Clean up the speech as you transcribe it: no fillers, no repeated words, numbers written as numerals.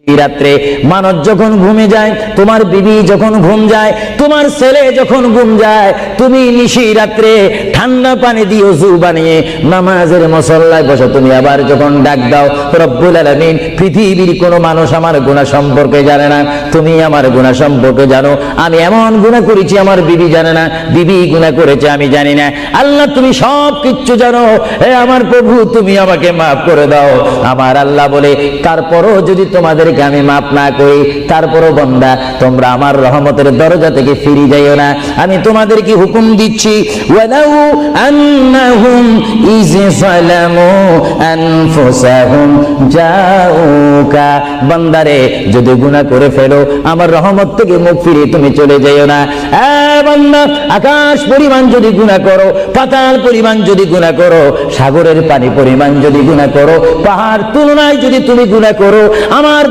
রাত্রে মানুষ যখন ঘুমে যায়, তোমার বিবি যখন ঘুম যায়, তোমার ছেলে যখন ঘুম যায়, তুমি নিশি রাত্রে ঠান্ডা পানি দিয়ে ওযু বানিয়ে নামাজের মুসল্লায় বসো। তুমি আবার যখন ডাক দাও, রব্বুল আলামিন, পৃথিবীর কোনো মানুষ আমার গুনাহ সম্পর্কে জানে না, তুমি আমার গুনাহ সম্পর্কে জানো। আমি এমন গুনাহ করেছি আমার বিবি জানে না, বিবি গুনাহ করেছে আমি জানি না। আল্লাহ তুমি সব কিচ্ছু জানো, হে আমার প্রভু তুমি আমাকে মাফ করে দাও। আমার আল্লাহ বলে, তারপরও যদি তোমাদেরকে আমি মাফ না করি, তারপরও বান্দা তোমরা আমার রহমতের দরজা থেকে ফিরে যাইও না। আমি তোমাদেরকে হুকুম দিচ্ছি, ওয়ালাউ আন্নাহুম ইয যালামু আনফুসাহুম জাউকা, বান্দারে যদি গুনাহ করে ফেলো আমার রহমত থেকে মুখ ফিরিয়ে তুমি চলে যাইও না। বান্দা, আকাশ পরিমাণ যদি গুনাহ করো, পাতাল পরিমাণ যদি গুনাহ করো, সাগরের পানি পরিমাণ যদি গুনাহ করো, পাহাড় তুলনায় যদি তুমি গুনাহ করো, আমার